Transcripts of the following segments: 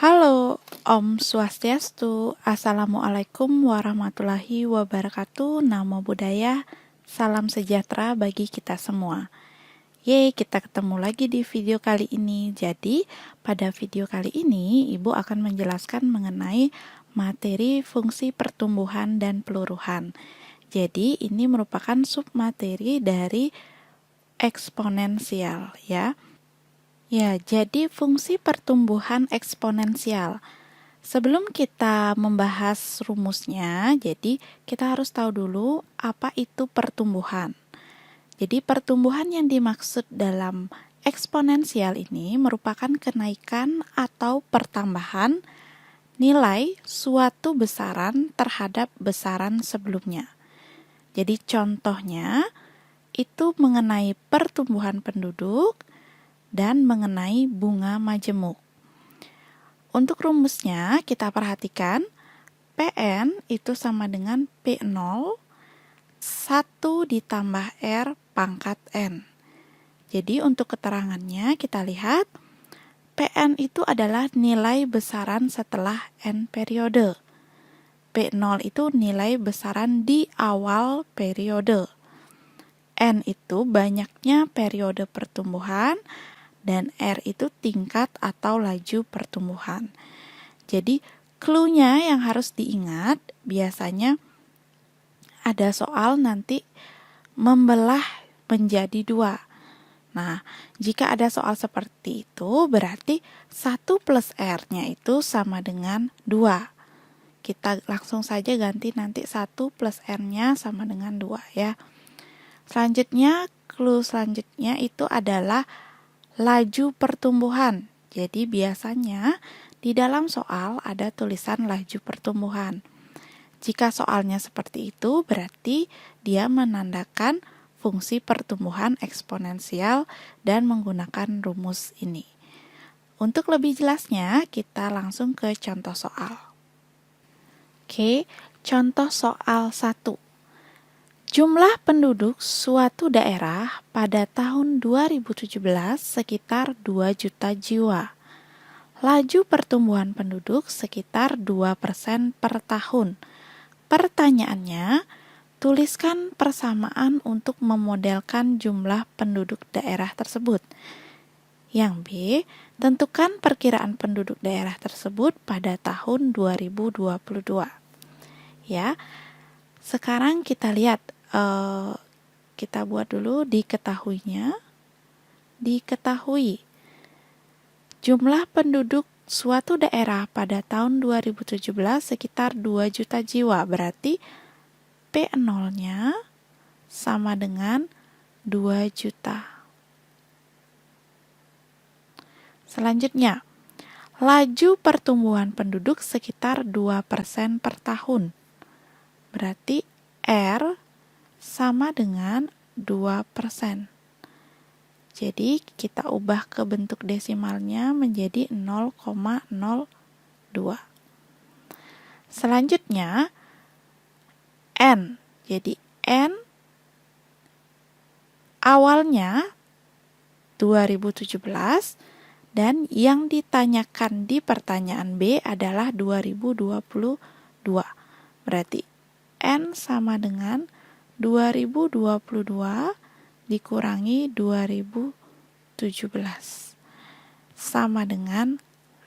Halo, Om Swastiastu, Assalamualaikum warahmatullahi wabarakatuh, Namo Buddhaya, salam sejahtera bagi kita semua. Yeay, kita ketemu lagi di video kali ini. Jadi, pada video kali ini, Ibu akan menjelaskan mengenai materi fungsi pertumbuhan dan peluruhan. Jadi, ini merupakan submateri dari eksponensial, ya. Ya, jadi fungsi pertumbuhan eksponensial. Sebelum kita membahas rumusnya, jadi kita harus tahu dulu apa itu pertumbuhan. Jadi pertumbuhan yang dimaksud dalam eksponensial ini merupakan kenaikan atau pertambahan nilai suatu besaran terhadap besaran sebelumnya. Jadi contohnya itu mengenai pertumbuhan penduduk dan mengenai bunga majemuk. Untuk rumusnya kita perhatikan Pn itu sama dengan P0 1 ditambah R pangkat N. Jadi untuk keterangannya kita lihat Pn itu adalah nilai besaran setelah N periode. P0 itu nilai besaran di awal periode. N itu banyaknya periode pertumbuhan dan R itu tingkat atau laju pertumbuhan. Jadi clue-nya yang harus diingat biasanya ada soal nanti membelah menjadi 2. Nah, jika ada soal seperti itu berarti 1 plus R-nya itu sama dengan 2. Kita langsung saja ganti nanti 1 plus R-nya sama dengan 2 ya. Selanjutnya, clue selanjutnya itu adalah laju pertumbuhan. Jadi biasanya di dalam soal ada tulisan laju pertumbuhan. Jika soalnya seperti itu berarti dia menandakan fungsi pertumbuhan eksponensial dan menggunakan rumus ini. Untuk lebih jelasnya kita langsung ke contoh soal. Oke, contoh soal 1. Jumlah penduduk suatu daerah pada tahun 2017 sekitar 2 juta jiwa. Laju pertumbuhan penduduk sekitar 2% per tahun. Pertanyaannya, tuliskan persamaan untuk memodelkan jumlah penduduk daerah tersebut. Yang B, tentukan perkiraan penduduk daerah tersebut pada tahun 2022. Ya, sekarang kita lihat. Kita buat dulu diketahuinya. Diketahui jumlah penduduk suatu daerah pada tahun 2017 sekitar 2 juta jiwa. Berarti P0-nya sama dengan 2 juta. Selanjutnya, laju pertumbuhan penduduk sekitar 2% per tahun. Berarti R sama dengan 2%. Jadi kita ubah ke bentuk desimalnya menjadi 0,02. Selanjutnya N. Jadi N awalnya 2017 dan yang ditanyakan di pertanyaan B adalah 2022. Berarti N sama dengan 2022 dikurangi 2017 sama dengan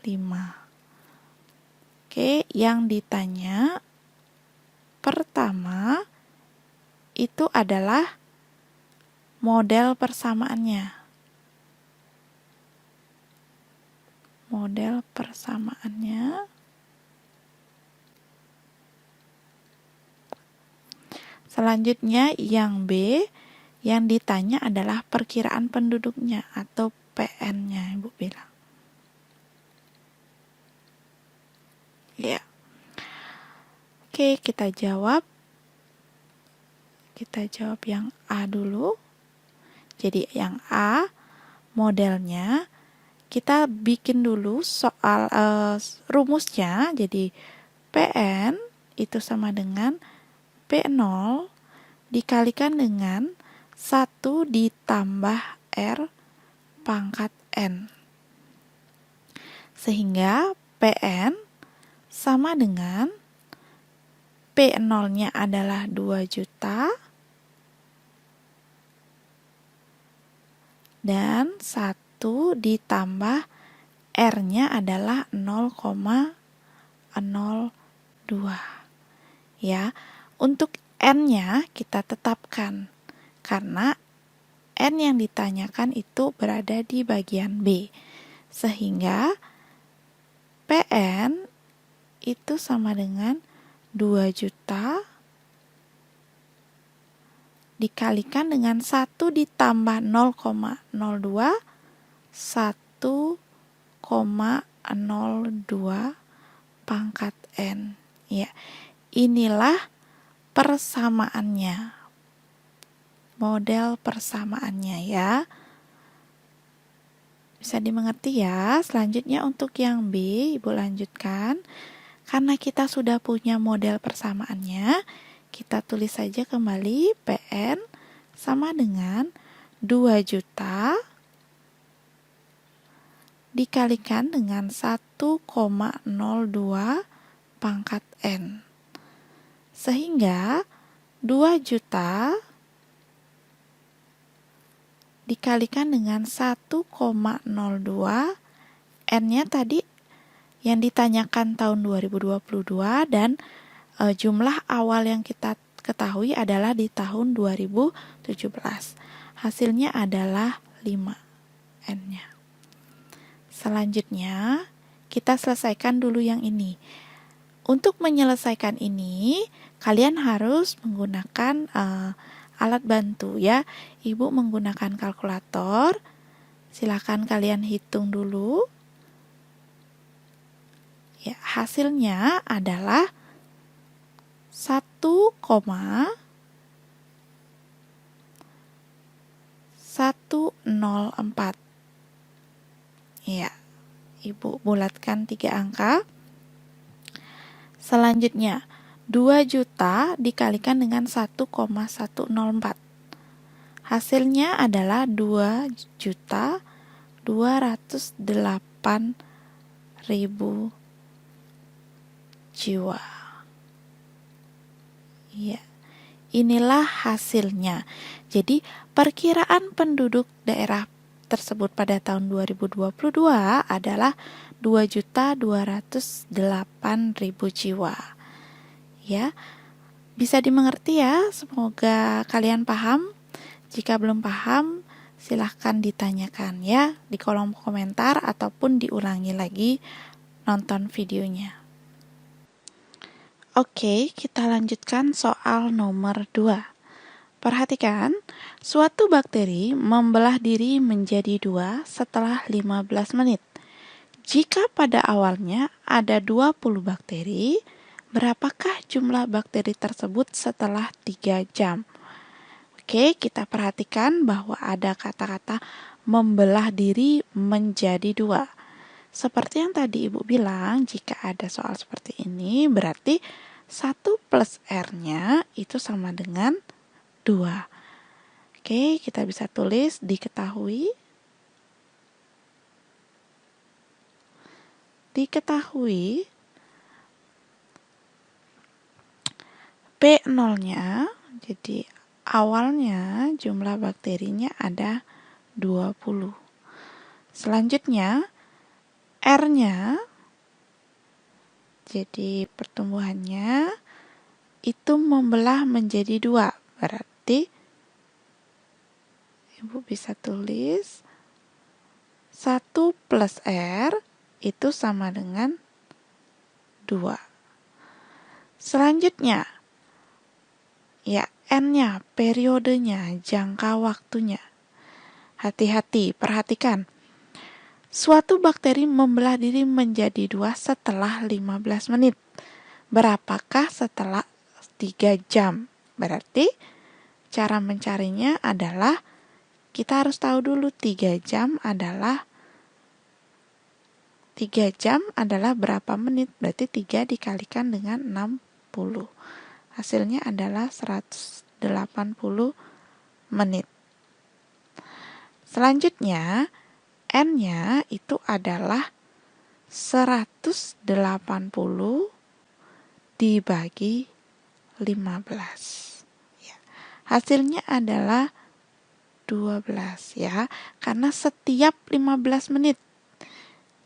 5. Oke, yang ditanya pertama itu adalah model persamaannya. Model persamaannya selanjutnya yang B, yang ditanya adalah perkiraan penduduknya atau PN-nya, Ibu bilang. Ya. Oke, kita jawab. Kita jawab yang A dulu. Jadi yang A, modelnya kita bikin dulu soal rumusnya. Jadi PN itu sama dengan P0 dikalikan dengan 1 ditambah R pangkat N. Sehingga P PN sama dengan P0-nya adalah 2 juta dan 1 ditambah R-nya adalah 0,02. Ya, untuk N-nya kita tetapkan karena N yang ditanyakan itu berada di bagian B. Sehingga PN itu sama dengan 2 juta dikalikan dengan 1 ditambah 0,02, 1,02 pangkat N. Ya, inilah persamaannya. Model persamaannya ya. Bisa dimengerti ya. Selanjutnya untuk yang B, Ibu lanjutkan. Karena kita sudah punya model persamaannya, kita tulis saja kembali PN sama dengan 2 juta dikalikan dengan 1,02 pangkat N. Sehingga 2 juta dikalikan dengan 1,02, N-nya tadi yang ditanyakan tahun 2022 dan jumlah awal yang kita ketahui adalah di tahun 2017. Hasilnya adalah 5 N-nya. Selanjutnya, kita selesaikan dulu yang ini. Untuk menyelesaikan ini, kalian harus menggunakan alat bantu ya. Ibu menggunakan kalkulator. Silakan kalian hitung dulu. Ya, hasilnya adalah 1,104. Ya, Ibu bulatkan 3 angka. Selanjutnya, 2 juta dikalikan dengan 1,104. Hasilnya adalah 2.208.000 jiwa. Ya, inilah hasilnya. Jadi, perkiraan penduduk daerah tersebut pada tahun 2022 adalah 2.208.000 jiwa. Ya, bisa dimengerti ya. Semoga kalian paham. Jika belum paham, silahkan ditanyakan ya di kolom komentar ataupun diulangi lagi nonton videonya. Oke, kita lanjutkan soal nomor 2. Perhatikan, suatu bakteri membelah diri menjadi 2 setelah 15 menit. Jika pada awalnya ada 20 bakteri, berapakah jumlah bakteri tersebut setelah 3 jam? Oke, kita perhatikan bahwa ada kata-kata membelah diri menjadi 2. Seperti yang tadi Ibu bilang, jika ada soal seperti ini, berarti 1 plus R-nya itu sama dengan 2. Oke, kita bisa tulis diketahui P0-nya, jadi awalnya jumlah bakterinya ada 20. Selanjutnya R-nya, jadi pertumbuhannya itu membelah menjadi 2. Berarti Ibu bisa tulis 1 plus R itu sama dengan 2. Selanjutnya, ya N-nya, periodenya, jangka waktunya. Hati-hati, perhatikan. Suatu bakteri membelah diri menjadi 2 setelah 15 menit. Berapakah setelah 3 jam? Berarti cara mencarinya adalah kita harus tahu dulu 3 jam adalah berapa menit. Berarti 3 dikalikan dengan 60. Hasilnya adalah 180 menit. Selanjutnya, N-nya itu adalah 180 dibagi 15. Ya. Hasilnya adalah 12 ya, karena setiap 15 menit.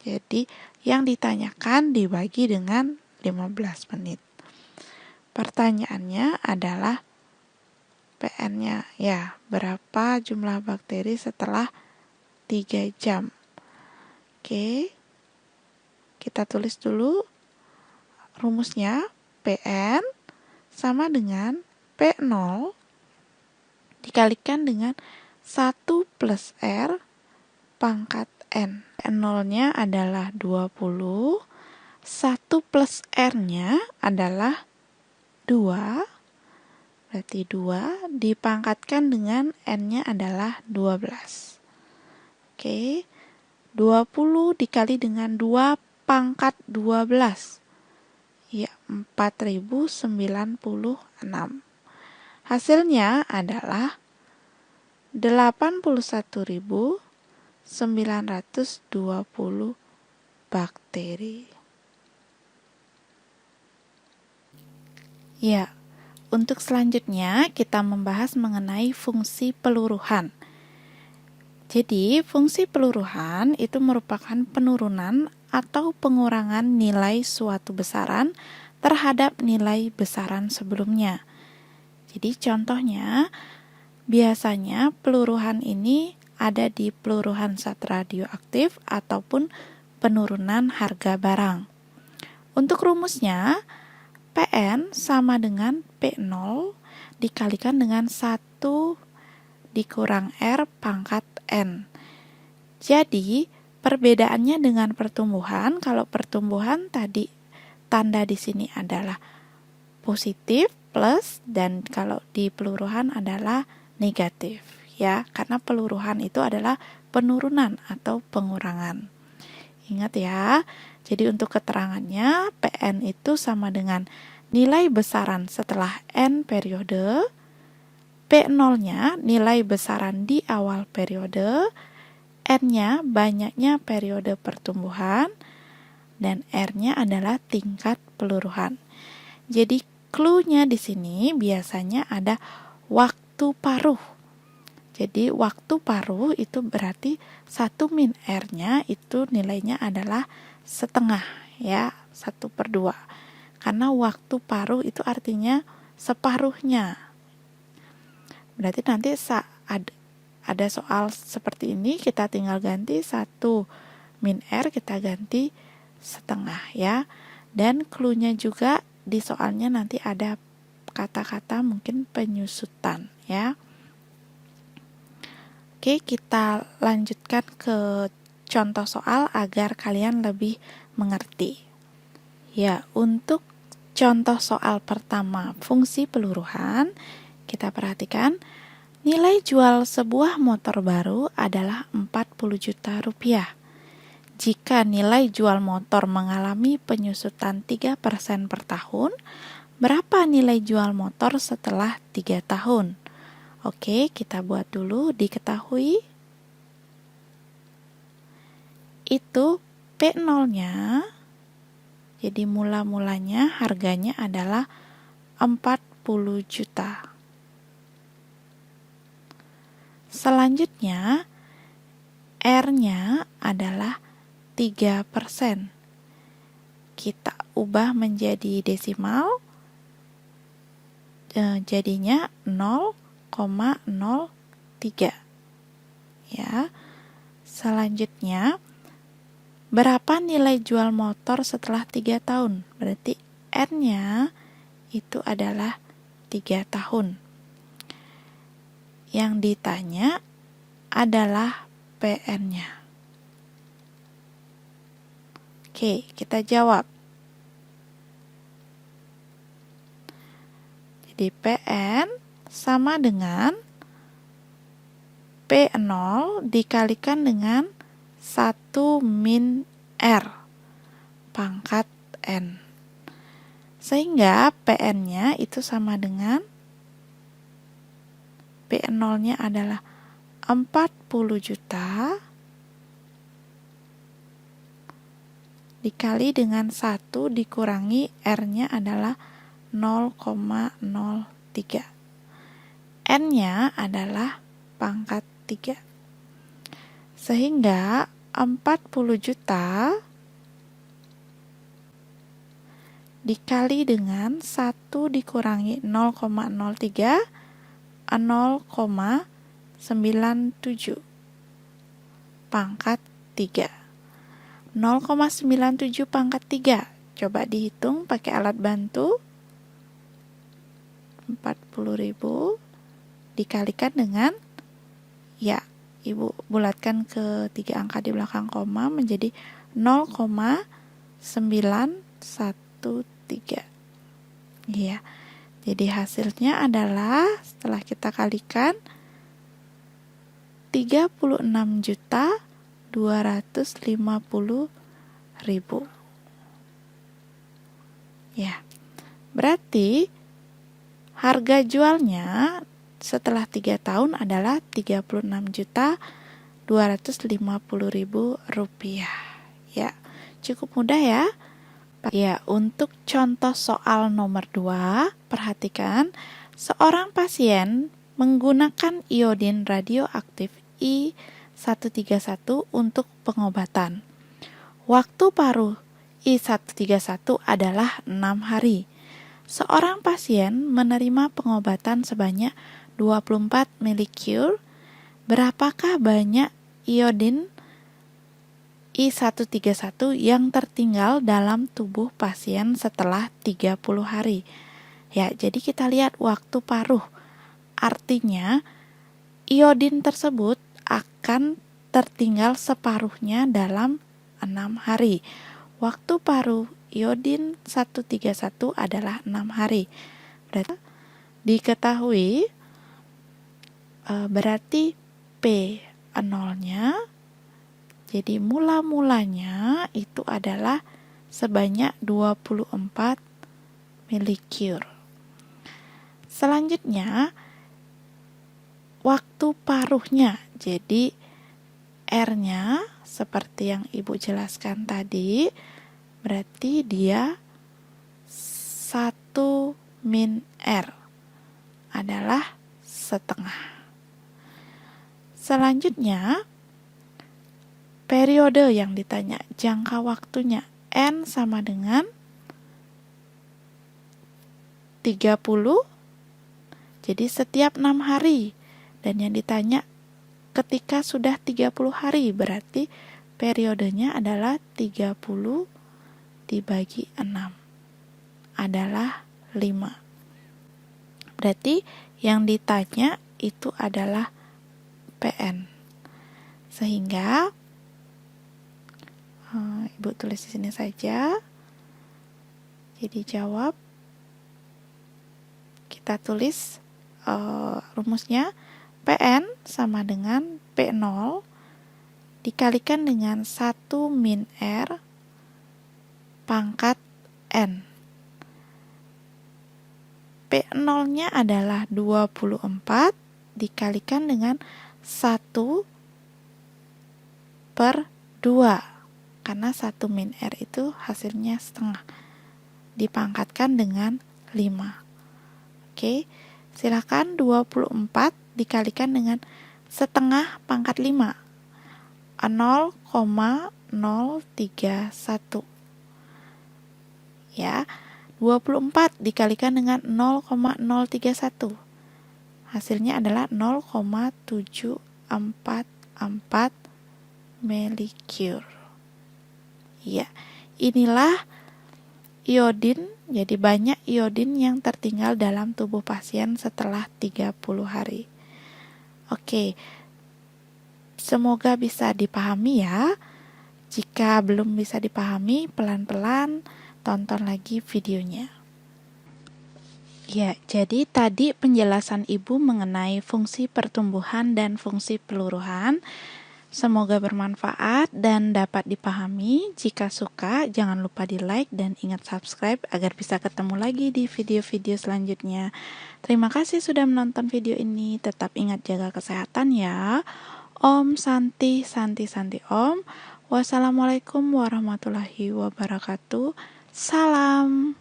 Jadi yang ditanyakan dibagi dengan 15 menit. Pertanyaannya adalah PN-nya ya, berapa jumlah bakteri setelah 3 jam. Oke, kita tulis dulu rumusnya. PN sama dengan P0 dikalikan dengan 1 plus R pangkat N. N0-nya adalah 20, 1 plus R-nya adalah 2, berarti 2 dipangkatkan dengan N-nya adalah 12. Oke, 20 dikali dengan 2 pangkat 12. Ya, 4096. Hasilnya adalah 81.920 bakteri. Ya, untuk selanjutnya kita membahas mengenai fungsi peluruhan. Jadi, fungsi peluruhan itu merupakan penurunan atau pengurangan nilai suatu besaran terhadap nilai besaran sebelumnya. Jadi, contohnya, biasanya peluruhan ini ada di peluruhan zat radioaktif ataupun penurunan harga barang. Untuk rumusnya, PN sama dengan P0 dikalikan dengan 1 dikurang R pangkat N. Jadi, perbedaannya dengan pertumbuhan, kalau pertumbuhan tadi tanda di sini adalah positif plus, dan kalau di peluruhan adalah negatif ya, karena peluruhan itu adalah penurunan atau pengurangan. Ingat ya. Jadi untuk keterangannya, PN itu sama dengan nilai besaran setelah N periode, P0-nya nilai besaran di awal periode, N-nya banyaknya periode pertumbuhan, dan R-nya adalah tingkat peluruhan. Jadi clue-nya di sini biasanya ada waktu paruh. Jadi waktu paruh itu berarti 1 min R-nya itu nilainya adalah setengah ya, 1/2. Karena waktu paruh itu artinya separuhnya. Berarti nanti saat ada soal seperti ini, kita tinggal ganti 1 min R, kita ganti setengah ya. Dan clue-nya juga di soalnya nanti ada kata-kata mungkin penyusutan ya. Oke, kita lanjutkan ke contoh soal agar kalian lebih mengerti. Ya, untuk contoh soal pertama, fungsi peluruhan, kita perhatikan nilai jual sebuah motor baru adalah 40 juta rupiah. Jika nilai jual motor mengalami penyusutan 3% per tahun, berapa nilai jual motor setelah 3 tahun? Oke, kita buat dulu. Diketahui itu P0-nya, jadi mula-mulanya harganya adalah 40 juta. Selanjutnya, R-nya adalah 3%. Kita ubah menjadi desimal, jadinya 0,03 ya. Selanjutnya, berapa nilai jual motor setelah 3 tahun? Berarti N-nya itu adalah 3 tahun. Yang ditanya adalah PN-nya. Oke, kita jawab. Jadi PN sama dengan P0 dikalikan dengan 1 min R pangkat N. Sehingga PN-nya itu sama dengan P0-nya adalah 40 juta dikali dengan 1 dikurangi R-nya adalah 0,03. N-nya adalah pangkat 3. Sehingga 40 juta dikali dengan 1 dikurangi 0,03, 0,97 pangkat 3. 0,97 pangkat 3. Coba dihitung pakai alat bantu. 40.000 dikalikan dengan, ya, Ibu bulatkan ke 3 angka di belakang koma menjadi 0,913. Ya. Jadi hasilnya adalah setelah kita kalikan 36.250.000. Ya. Berarti harga jualnya setelah 3 tahun adalah Rp36.250.000. Ya, cukup mudah ya. Ya, untuk contoh soal nomor 2, perhatikan, seorang pasien menggunakan iodin radioaktif I131 untuk pengobatan. Waktu paruh I131 adalah 6 hari. Seorang pasien menerima pengobatan sebanyak 24 milikur. Berapakah banyak iodin I131 yang tertinggal dalam tubuh pasien setelah 30 hari? Ya, jadi kita lihat waktu paruh. Artinya, iodin tersebut akan tertinggal separuhnya dalam 6 hari. Waktu paruh iodin 131 adalah 6 hari. Berarti diketahui berarti P0-nya, jadi mula-mulanya itu adalah sebanyak 24 milikur. Selanjutnya, waktu paruhnya, jadi R-nya seperti yang Ibu jelaskan tadi, berarti dia 1 min R adalah setengah. Selanjutnya, periode yang ditanya, jangka waktunya N sama dengan 30, jadi setiap 6 hari. Dan yang ditanya ketika sudah 30 hari, berarti periodenya adalah 30 dibagi 6 adalah 5. Berarti yang ditanya itu adalah PN. Sehingga Ibu tulis di sini saja. Jadi jawab. Kita tulis rumusnya, PN sama dengan P0 dikalikan dengan 1 min R pangkat N. P0-nya adalah 24 dikalikan dengan 1 per 2. Karena 1 min R itu hasilnya setengah. Dipangkatkan dengan 5. Oke, silakan 24 dikalikan dengan setengah pangkat 5. 0,031. Ya, 24 dikalikan dengan 0,031. Hasilnya adalah 0,744 milikur. Ya, inilah iodin, jadi banyak iodin yang tertinggal dalam tubuh pasien setelah 30 hari. Oke, semoga bisa dipahami ya. Jika belum bisa dipahami, pelan-pelan tonton lagi videonya. Ya, jadi tadi penjelasan Ibu mengenai fungsi pertumbuhan dan fungsi peluruhan. Semoga bermanfaat dan dapat dipahami. Jika suka, jangan lupa di like dan ingat subscribe agar bisa ketemu lagi di video-video selanjutnya. Terima kasih sudah menonton video ini. Tetap ingat jaga kesehatan ya. Om Santi Santi Santi Om. Wassalamualaikum warahmatullahi wabarakatuh. Salam.